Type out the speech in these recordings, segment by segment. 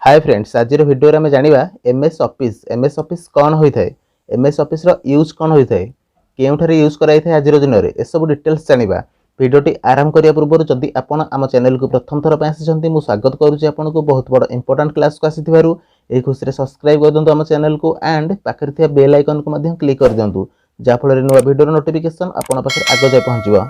Hi friends, आज video में जानिबा MS office कौन होता है, एमएस ऑफिस रो यूज कौन होता है, केउठारे यूज कराई थाए आज दिन में ए सब डिटेल्स जानिबा। वीडियोटी आरंभ करिया पूर्व जदि आपण आम चैनल को प्रथम थर पे आसिछंती मु स्वागत करूची आपनको बहुत बड़ इंपोर्टेंट क्लास को आसीथिबारु ए खुशी रे सब्सक्राइब कर दंतु आम चैनल को एंड पाखरे थिया बेल आइकन को मध्यम क्लिक कर दंतु जा फल रे नुवा वीडियो नोटिफिकेशन आपण पाखरे आगो जाय पहुंचबो।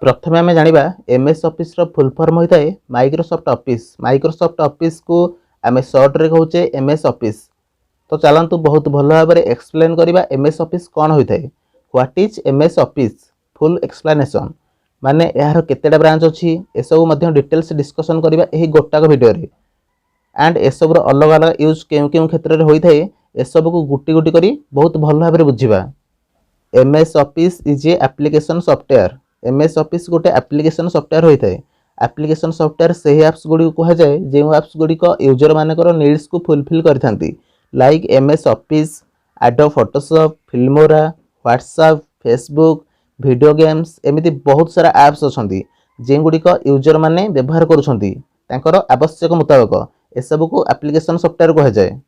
प्रथमे आमे जानिबा एमएस ऑफिस रो फुल फॉर्म होता है माइक्रोसॉफ्ट ऑफिस। माइक्रोसॉफ्ट ऑफिस को आमे शॉर्ट रे कहूचे एमएस ऑफिस। तो चलंतु बहुत भल भाव में एक्सप्लेन करबा एमएस ऑफिस कौन होता है, what is MS office, full explanation माने यार केतेटा ब्रांच अछि ए सब मध्य डिटेल्स डिस्कशन करबा एही गोटाक वीडियो रे एंड ए सब रो अलग अलग यूज केउ केउ क्षेत्र रे होई थाए ए सब को गुटी गुटी करी बहुत भल भाव में बुझिबा। MS office is a application software. MS office गोटे एप्लिकेशन सॉफ्टवेयर होई थाए। एप्लिकेशन सॉफ्टवेयर से एप्स गुडी कहा जाए जो एप्स गुडी को यूजर मानकर नीड्स को फुलफिल करथांती like MS office, Adobe Photoshop, Filmora, WhatsApp, Facebook, video games एमिति बहुत सारा एप्स अछंती जे गुडी को यूजर माने व्यवहार करूछंती तांकर आवश्यक मुताबिक ए सब को एप्लिकेशन सॉफ्टवेयर कहा जाए।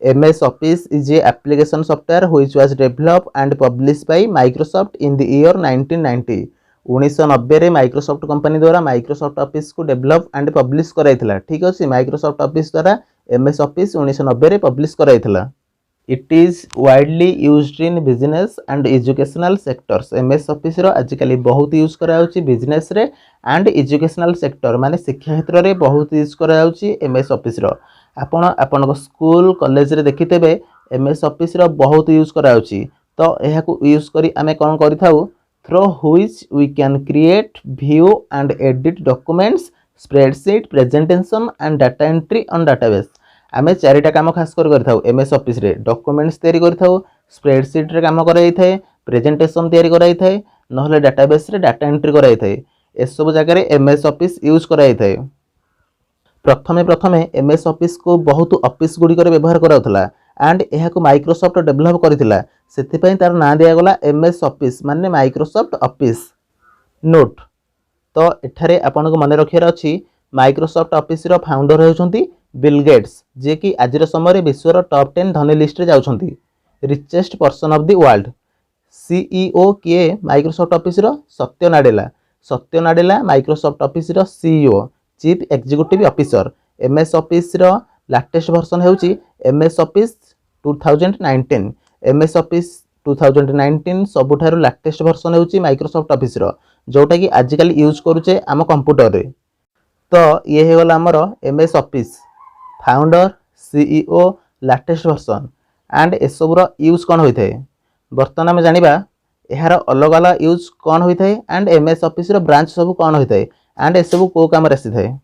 MS Office is a application software which was developed and published by Microsoft in the year 1990। 1990 रे माइक्रोसॉफ्ट कंपनी द्वारा माइक्रोसॉफ्ट ऑफिस को डेवलप एंड पब्लिश कराइथिला। ठीक अछि, माइक्रोसॉफ्ट ऑफिस द्वारा MS ऑफिस 1990 रे पब्लिश कराइथिला। It is widely used in business and educational sectors. MS office रो आजिकली बहुत यूज करा जाउची बिजनेस रे एंड एजुकेशनल सेक्टर माने शिक्षा क्षेत्र रे बहुत यूज करा जाउची MS ऑफिस रो। आपण स्कूल कॉलेज रे देखितेबे MS ऑफिस रो बहुत यूज करा जाउची। तो एहा को यूज करी आमे कोन करिथाउ through which we can create, view and edit documents, spreadsheet, presentation and data entry on database. आमे चारिटा काम खास कर करथाउ MS ऑफिस रे। डॉक्यूमेंट्स तयारी करथाउ, स्प्रेडशीट रे काम कराई थाए, प्रेजेंटेशन तयारी कराई थाए, नहले डाटाबेस रे डाटा एंट्री कराई थाए। ए सब जगह रे MS ऑफिस यूज कराई थाए। प्रथमे MS ऑफिस को बहुत ऑफिस गुडी करे व्यवहार कराउथला एंड एहा को माइक्रोसॉफ्ट डेवलप करिथिला सेति पई तार नाम दिया गला MS ऑफिस माने माइक्रोसॉफ्ट ऑफिस। नोट तो एठारे आपन को मने रखियार अछि माइक्रोसॉफ्ट ऑफिस रो फाउंडर हेउछंती बिल गेट्स जे कि आज समय विश्वर टॉप 10 धनी लिस्ट रे जाउछंती richest person of the world. CEO किए माइक्रोसॉफ्ट ऑफिस रो सत्य नाडेला माइक्रोसॉफ्ट ऑफिस रो CEO chief executive officer. MS office रो लेटेस्ट वर्जन हेउची MS ऑफिस 2019। MS ऑफिस 2019 सबुठारु लेटेस्ट वर्जन हेउची माइक्रोसॉफ्ट ऑफिस रो जोटा कि आजिकल यूज करूचे आम कंप्यूटर रे। तो ये हे गला हमर MS office founder, CEO, latest version and ए सब रो यूज कोन होई थाए। वर्तमान में जानिबा एहार अलग अलग यूज कोन होई थाए एंड MS ऑफिस रो ब्रांच सब कोन होई थाए एंड ए सब को काम रे थाए।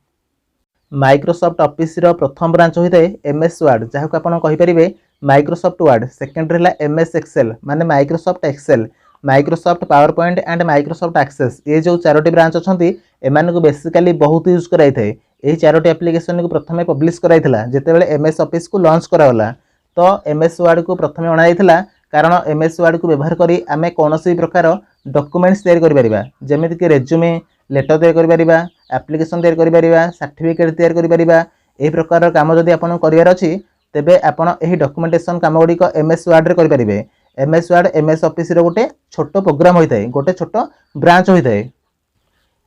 माइक्रोसॉफ्ट ऑफिस रो प्रथम ब्रांच होई थाए MS वर्ड जहा को आपण कहि परिबे माइक्रोसॉफ्ट वर्ड। सेकंड रहला MS एक्सेल माने Microsoft Excel, Microsoft PowerPoint and Microsoft Access. ये जो चारोटी ब्रांच अछंती एमान को बेसिकली बहुत यूज कराई थाए। एही चारोटी एप्लिकेशन को प्रथमे पब्लिश कराइथिला जेतेबेले MS ऑफिस को लॉन्च करावला। तो MS वर्ड को प्रथमे बनाइथिला कारण MS वर्ड को व्यवहार करी आमे कोनोसी प्रकार डॉक्यूमेंट्स तयार करि परिबा जेमिति कि रेज्यूमे, लेटर तयार करि परिबा, एप्लिकेशन तयार करि परिबा, सर्टिफिकेट तयार करि परिबा। एही प्रकार काम जदि आपण करिवार अछि तेबे आपण एही डॉक्यूमेंटेशन काम गुडी को MS वर्ड रे करि परिबे। MS वर्ड MS ऑफिस रे गोटे छोटो प्रोग्राम होई थाए, गोटे छोटो ब्रांच होई थाए।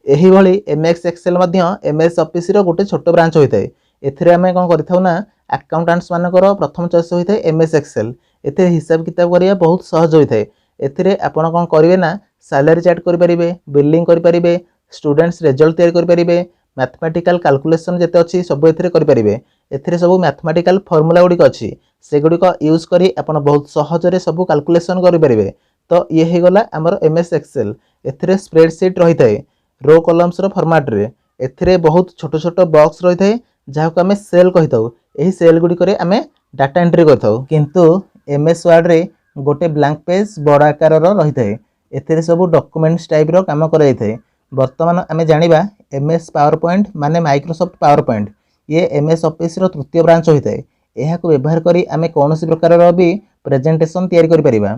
एही भली MS एक्सेल मध्य MS ऑफिस रो गोटे छोटो ब्रांच होई थाए। एथिरे आमे कोन करिथाउ ना अकाउंटेंट्स मानकर प्रथम चॉइस होई थाए MS एक्सेल। एथे हिसाब किताब करिया बहुत सहज होई थाए। एथिरे आपण कोन करिवे ना सैलरी चार्ट करि परिबे, बिलिंग करि परिबे, स्टूडेंट्स रिजल्ट तयार करि परिबे, मैथमेटिकल कैलकुलेशन जेते अछि सब एथिरे करि परिबे। एथिरे सब मैथमेटिकल फार्मूला गुडी अछि से गुडी को यूज करी आपण बहुत सहज रे सब कैलकुलेशन करि परिबे। तो ये हे गला हमर MS एक्सेल। एथिरे स्प्रेडशीट रहि थाए रो कॉलम्स रो फॉर्मेट रे। एथिरे बहुत छोटो छोटो बॉक्स रहि थाए जहा को हमें सेल कहिताउ। एही सेल गुडी करे हमें डाटा एंट्री करथाउ किंतु MS वर्ड रे गोटे ब्लैंक पेज बड़ आकार रो रहि थाए। एथिरे सब डॉक्यूमेंट्स टाइप रो काम कराई थाए। वर्तमान आमे जानिबा MS पावर पॉइंट माने माइक्रोसॉफ्ट पावर पॉइंट ये MS ऑफिस रो तृतीय ब्रांच होई थाए। एहा को व्यवहार करी आमे कोनोसी प्रकार रो भी प्रेजेंटेशन तयार करि परिबा।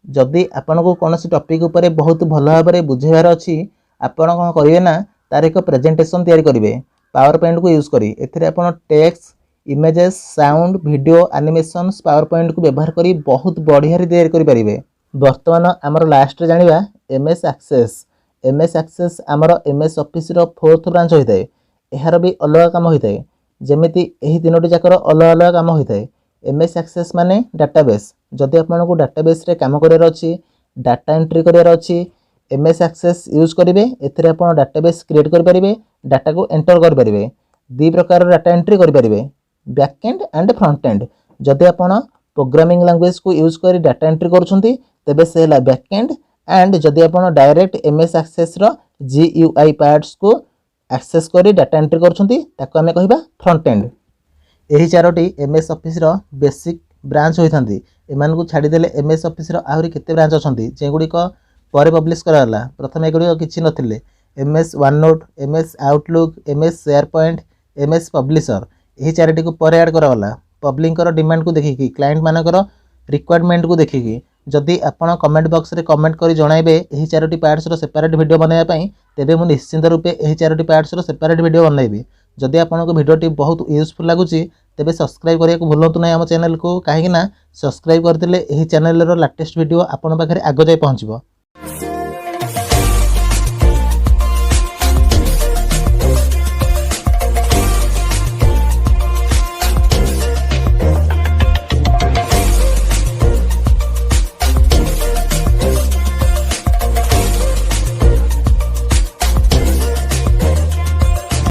जदि आपण को कोनोसी टॉपिक ऊपर बहुत भलो भाबरे बुझेबार अछि आपण कोन करिवे ना तार एक प्रेजेंटेशन तयार करिवे पावर पॉइंट को यूज करी। एथिरे आपण text, images sound video animations power point को व्यवहार करी बहुत बढ़िया तैयारी करि परिबे। वर्तमान आमर लास्ट रे जानिबा एमएस एक्सेस। एमएस एक्सेस आमर एमएस ऑफिस रो फोर्थ ब्रांच होइतै। एहार भी अलग काम होइतै जेमिति एही तीनोटी जाकर अलग अलग काम होइतै। एमएस एक्सेस माने डाटाबेस। जदि आपन को डाटाबेस रे काम करियर अछि, डाटा एंट्री करियर अछि, एमएस एक्सेस यूज करिवे। एथिरे आपन डाटाबेस क्रिएट करि परिबे, डाटा को एंटर करि परिबे। दी प्रकार डाटा एंट्री करि परिबे, बैकएंड एंड फ्रंट एंड। जदि आपन प्रोग्रामिंग लैंग्वेज को यूज करी डाटा एंट्री करूछंती तेबे से ला बैकएंड। एंड जदि आपन डायरेक्ट एमएस एक्सेस रो जीयूआई पार्ट्स को एक्सेस करी डाटा एंट्री करूछंती ताको हमें कहिबा फ्रंट एंड। एही चारोटी एमएस ऑफिस रो बेसिक ब्रांच होइथांती। एमान को छाडी देले एमएस ऑफिस रो आहुरी केते ब्रांच अछंती जे गुडी को परे पब्लिश कराला। प्रथम एगुडी किछि नथिले। MS OneNote, MS Outlook, MS SharePoint, MS Publisher एही चारोटी को परे ऐड कराला। पब्लिक करो डिमांड को देखिकी, क्लाइंट मानकर रिक्वायरमेंट को देखिकी। जदि आपण कमेंट बॉक्स रे कमेंट करी जणाइबे एही चारोटी पार्ट्स रो सेपरेट वीडियो बनाया पई तेबे मु निश्चिंत रूपे एही चारोटी पार्ट्स रो सेपरेट वीडियो बनाइबी। जदि आपण को वीडियोटी बहुत यूजफुल लागुची तेबे सब्सक्राइब करिया को भूलंतु नै हम चैनल को, काहे कि ना सब्सक्राइब करथिले एही चैनल रो लेटेस्ट वीडियो आपण पाखरे आगो जाय पहुंचबो।